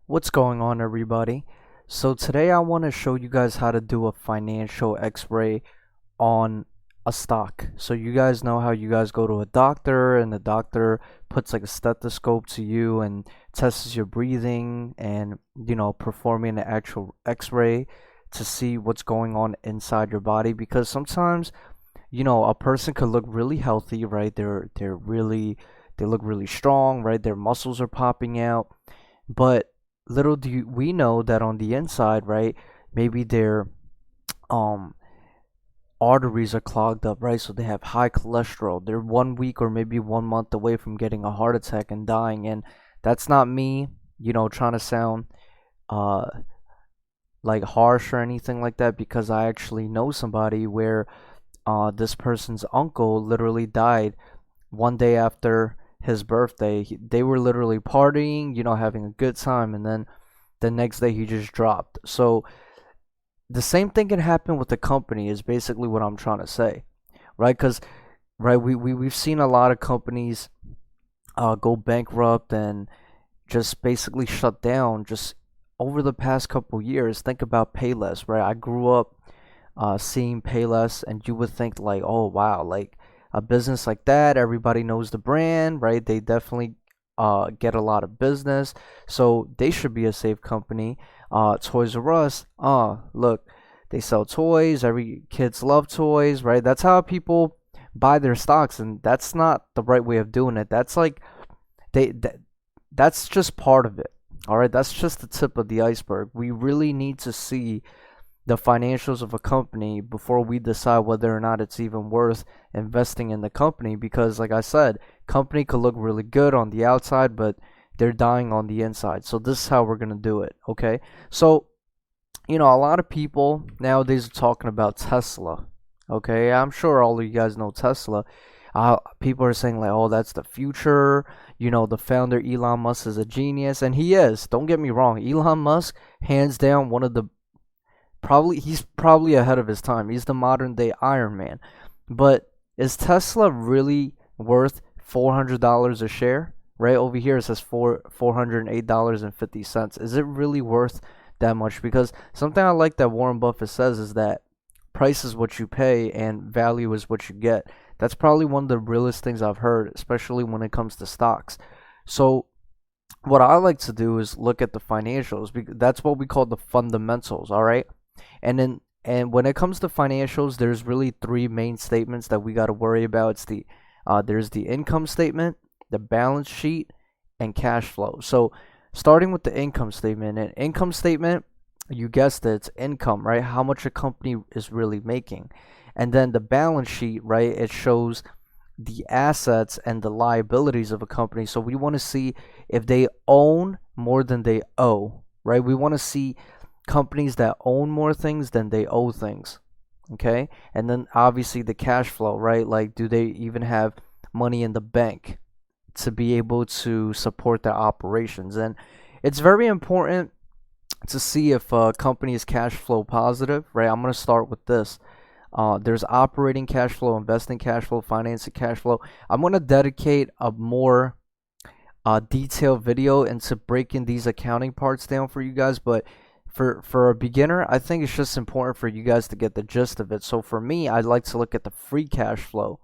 What's going on, everybody? So today I want to show you guys how to do a financial x-ray on a stock. So you guys know how you guys go to a doctor and the doctor puts like a stethoscope to you and tests your breathing and performing an actual x-ray to see what's going on inside your body, because sometimes a person could look really healthy, right? They look really strong, right? Their muscles are popping out, but little do we know that on the inside, right? Maybe their um arteries are clogged up, right? So they have high cholesterol. They're 1 week or maybe 1 month away from getting a heart attack and dying. And that's not me, trying to sound uh like harsh or anything like that, because I actually know somebody where this person's uncle literally died 1 day after his birthday. They were literally partying, having a good time, and then the next day he just dropped. So the same thing can happen with the company is basically what I'm trying to say, right? Because right, we've seen a lot of companies go bankrupt and just basically shut down just over the past couple years. Think about Payless, right? I grew up seeing Payless, and you would think like, oh wow, like a business like that, everybody knows the brand, right? They definitely get a lot of business, so they should be a safe company. Toys R Us, look, they sell toys. Every kids love toys, right? That's how people buy their stocks, and that's not the right way of doing it. That's like they that, that's just part of it. All right, that's just the tip of the iceberg. We really need to see the financials of a company before we decide whether or not it's even worth investing in the company, because like I said, company could look really good on the outside, but they're dying on the inside. So this is how we're going to do it. Okay, so a lot of people nowadays are talking about Tesla. Okay, I'm sure all of you guys know Tesla. People are saying like, oh, that's the future. The founder Elon Musk is a genius, and he is, don't get me wrong. Elon Musk, hands down, one of the he's probably ahead of his time. He's the modern day Iron Man. But is Tesla really worth $400 a share? Right over here it says $408.50. Is it really worth that much? Because something I like that Warren Buffett says is that price is what you pay and value is what you get. That's probably one of the realest things I've heard, especially when it comes to stocks. So what I like to do is look at the financials, because that's what we call the fundamentals, all right? And when it comes to financials, there's really three main statements that we got to worry about. There's the income statement, the balance sheet, and cash flow. So starting with the income statement, an income statement, you guessed it, it's income, right? How much a company is really making. And then the balance sheet, right? It shows the assets and the liabilities of a company. So we want to see if they own more than they owe, right? We want to see companies that own more things than they owe things. Okay? And then obviously the cash flow, right? Like, do they even have money in the bank to be able to support their operations? And it's very important to see if a company is cash flow positive, right? I'm going to start with this. There's operating cash flow, investing cash flow, financing cash flow. I'm going to dedicate a more detailed video into breaking these accounting parts down for you guys, but for a beginner, I think it's just important for you guys to get the gist of it. So for me, I'd like to look at the free cash flow,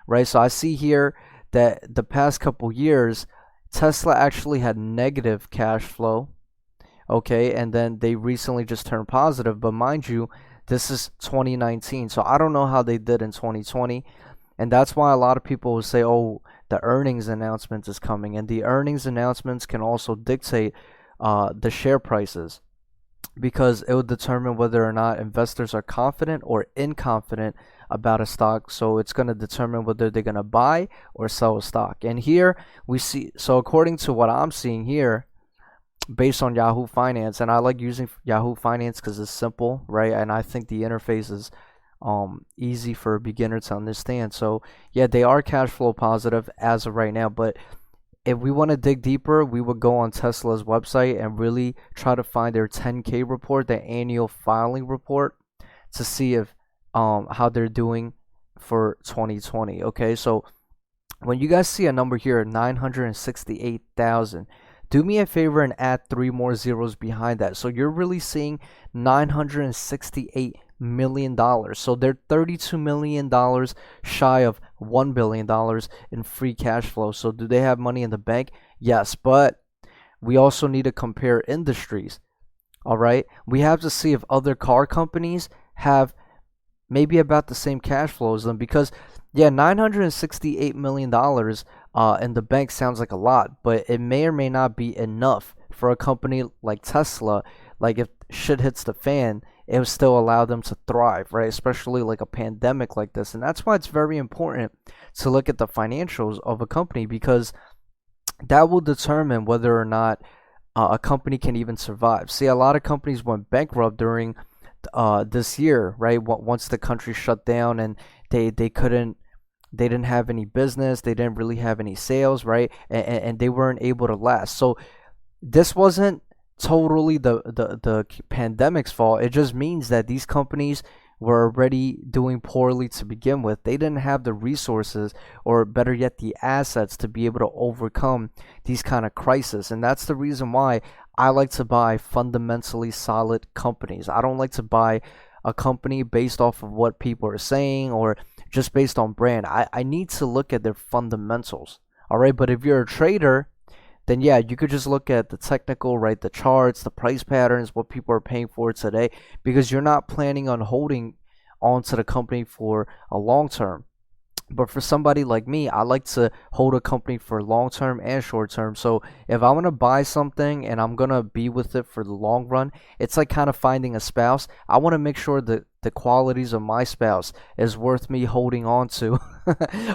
right? So I see here that the past couple years, Tesla actually had negative cash flow, okay? And then they recently just turned positive, but mind you, this is 2019. So I don't know how they did in 2020. And that's why a lot of people will say, oh, the earnings announcement is coming. And the earnings announcements can also dictate the share prices, because it will determine whether or not investors are confident or inconfident about a stock. So it's going to determine whether they're going to buy or sell a stock. And here we see, so according to what I'm seeing here, based on Yahoo Finance, and I like using Yahoo Finance because it's simple, right? And I think the interface is easy for a beginner to understand. So yeah, they are cash flow positive as of right now, but if we want to dig deeper, we would go on Tesla's website and really try to find their 10K report, their annual filing report, to see if how they're doing for 2020. Okay, so when you guys see a number here, 968,000, Do me a favor and add 3 more zeros behind that. So you're really seeing $968 million. So they're $32 million shy of $1 billion in free cash flow. So do they have money in the bank? Yes, but we also need to compare industries. All right, we have to see if other car companies have maybe about the same cash flow as them, because yeah, $968 million in the bank sounds like a lot, but it may or may not be enough for a company like Tesla. Like if shit hits the fan, it will still allow them to thrive, right? Especially like a pandemic like this. And that's why it's very important to look at the financials of a company, because that will determine whether or not a company can even survive. See, a lot of companies went bankrupt during this year, right? Once the country shut down and they didn't have any business, they didn't really have any sales, right? And they weren't able to last. So this wasn't totally the pandemic's fault. It just means that these companies were already doing poorly to begin with. They didn't have the resources, or better yet, the assets to be able to overcome these kind of crises. And that's the reason why I like to buy fundamentally solid companies. I don't like to buy a company based off of what people are saying or just based on brand. I need to look at their fundamentals. All right, but if you're a trader, then yeah, you could just look at the technical, right? The charts, the price patterns, what people are paying for today, because you're not planning on holding onto the company for a long term. But for somebody like me, I like to hold a company for long term and short term. So if I want to buy something and I'm going to be with it for the long run, it's like kind of finding a spouse. I want to make sure that the qualities of my spouse is worth me holding on to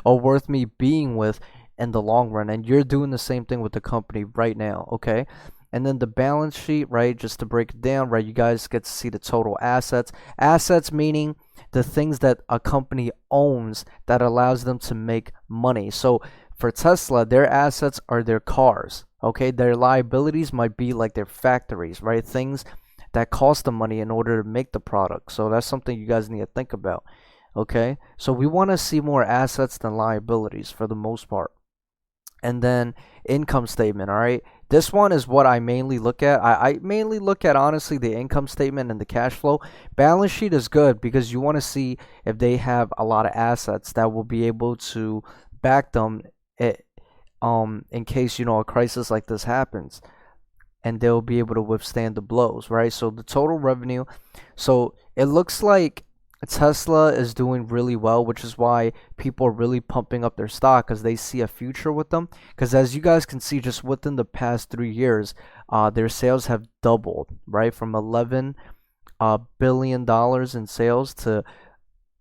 or worth me being with in the long run. And you're doing the same thing with the company right now, okay? And then the balance sheet, right, just to break it down, right, you guys get to see the total assets. Assets meaning the things that a company owns that allows them to make money. So for Tesla, their assets are their cars, okay? Their liabilities might be like their factories, right? Things that cost them money in order to make the product. So that's something you guys need to think about, okay? So we want to see more assets than liabilities for the most part. And then income statement, all right? This one is what I mainly look at. I mainly look at, honestly, the income statement and the cash flow. Balance sheet is good because you want to see if they have a lot of assets that will be able to back them in case, a crisis like this happens, and they'll be able to withstand the blows, right? So the total revenue, so it looks like Tesla is doing really well, which is why people are really pumping up their stock, because they see a future with them. Because as you guys can see, just within the past 3 years, their sales have doubled, right? From $11 billion in sales to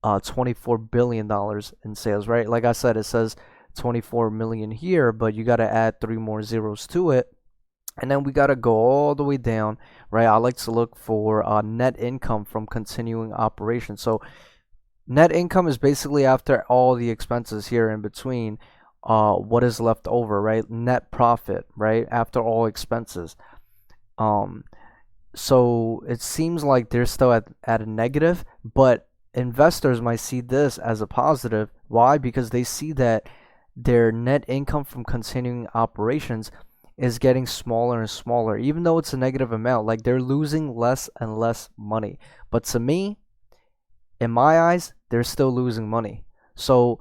$24 billion in sales, right? Like I said, it says 24 million here, but you got to add 3 more zeros to it. And then we got to go all the way down, right? I like to look for net income from continuing operations. So net income is basically after all the expenses here in between, what is left over, right? Net profit, right? After all expenses. So it seems like they're still at a negative, but investors might see this as a positive. Why? Because they see that their net income from continuing operations is getting smaller and smaller, even though it's a negative amount. Like, they're losing less and less money. But to me, in my eyes, they're still losing money. So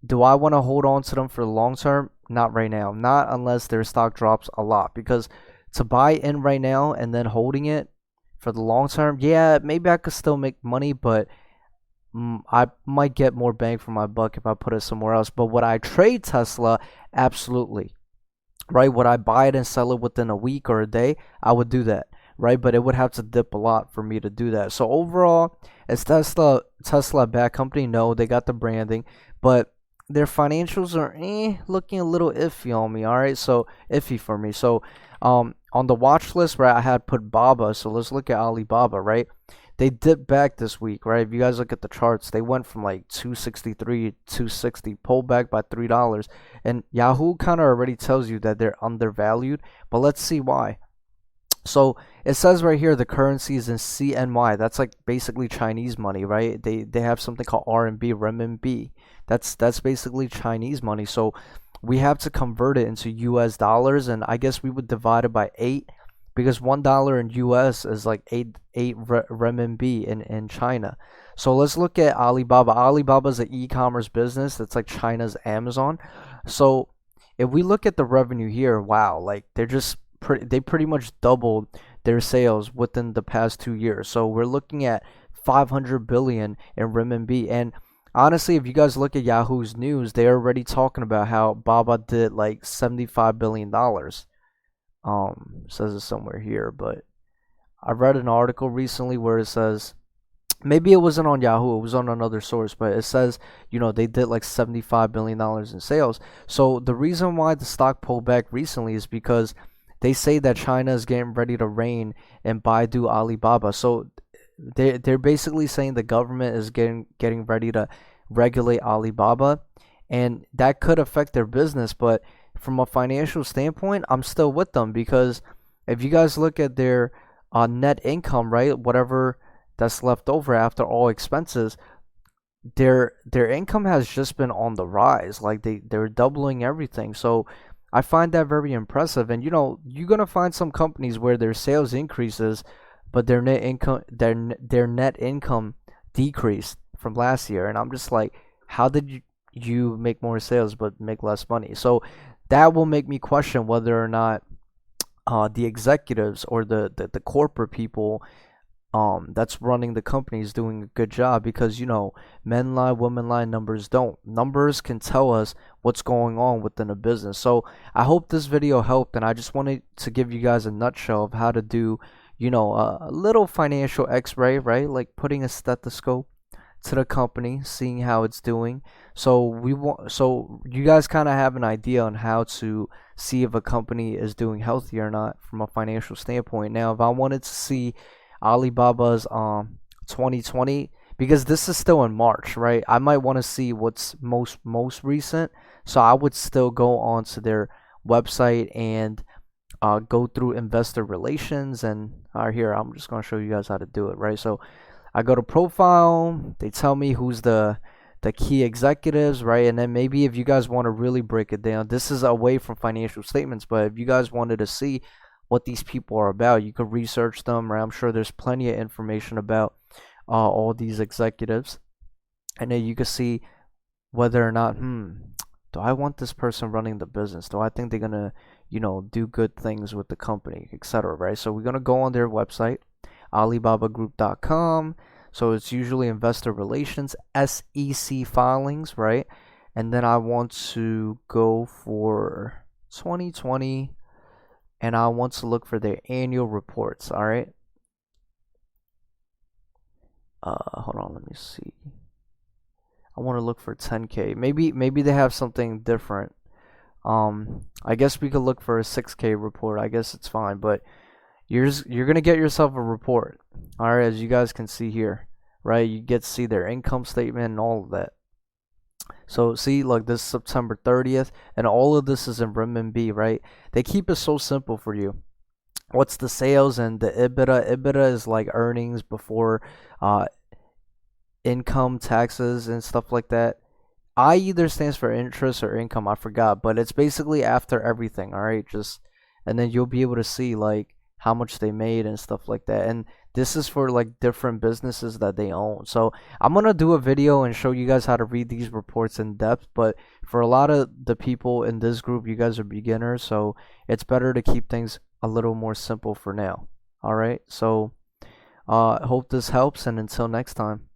do I want to hold on to them for the long term? Not right now. Not unless their stock drops a lot. Because to buy in right now and then holding it for the long term, yeah, maybe I could still make money, but I might get more bang for my buck if I put it somewhere else. But would I trade Tesla? Absolutely. Right? Would I buy it and sell it within a week or a day? I would do that, right? But it would have to dip a lot for me to do that. So overall, is Tesla a bad company? No, they got the branding, but their financials are looking a little iffy on me. All right, so iffy for me. So on the watch list, right, I had put Baba. So let's look at Alibaba, right? They dipped back this week, right? If you guys look at the charts, they went from like 263, 260, pulled back by $3. And Yahoo kind of already tells you that they're undervalued, but let's see why. So it says right here the currency is in CNY. That's like basically Chinese money, right? They have something called RMB, renminbi. That's basically Chinese money. So we have to convert it into US dollars, and I guess we would divide it by 8 because $1 in US is like 8 renminbi in China. So let's look at Alibaba. Alibaba is an e-commerce business that's like China's Amazon. So if we look at the revenue here, wow, like they pretty much doubled their sales within the past 2 years. So we're looking at 500 billion in renminbi. And honestly, if you guys look at Yahoo's news, they're already talking about how Baba did like $75 billion. Says it somewhere here, but I read an article recently where it says, maybe it wasn't on Yahoo, it was on another source, but it says, they did like $75 billion in sales. So the reason why the stock pulled back recently is because they say that China is getting ready to rein in Baidu Alibaba. So they're basically saying the government is getting ready to regulate Alibaba, and that could affect their business. But from a financial standpoint, I'm still with them, because if you guys look at their net income, right, whatever that's left over after all expenses, their income has just been on the rise. Like they're doubling everything. So I find that very impressive. And you're gonna find some companies where their sales increases, but their net income decreased from last year. And I'm just like, how did you make more sales but make less money? So that will make me question whether or not the executives or the corporate people that's running the company is doing a good job, because men lie, women lie, numbers don't. Numbers can tell us what's going on within a business. So I hope this video helped, and I just wanted to give you guys a nutshell of how to do a little financial x-ray, right? Like putting a stethoscope to the company, seeing how it's doing. So you guys kind of have an idea on how to see if a company is doing healthy or not from a financial standpoint. Now, if I wanted to see Alibaba's 2020, because this is still in March, right? I might want to see what's most recent. So I would still go onto their website and go through investor relations, and here I'm just going to show you guys how to do it, right? So I go to profile, they tell me who's the key executives, right? And then maybe if you guys want to really break it down, this is away from financial statements, but if you guys wanted to see what these people are about, you could research them, right? I'm sure there's plenty of information about all these executives, and then you can see whether or not, do I want this person running the business? Do I think they're gonna, do good things with the company, etc., right? So we're gonna go on their website, alibabagroup.com. So it's usually investor relations, SEC filings, right? And then I want to go for 2020, and I want to look for their annual reports, all right? Hold on, let me see. I want to look for 10K. Maybe they have something different. I guess we could look for a 6K report. I guess it's fine, but you're gonna get yourself a report, all right? As you guys can see here, right? You get to see their income statement and all of that. So see, like this September 30th, and all of this is in renminbi, right? They keep it so simple for you. What's the sales and the EBITDA? EBITDA is like earnings before income, taxes, and stuff like that. I either stands for interest or income, I forgot, but it's basically after everything, all right? And then you'll be able to see like how much they made and stuff like that. And this is for like different businesses that they own. So I'm gonna do a video and show you guys how to read these reports in depth, but for a lot of the people in this group, you guys are beginners, so it's better to keep things a little more simple for now. All right, so hope this helps, and until next time.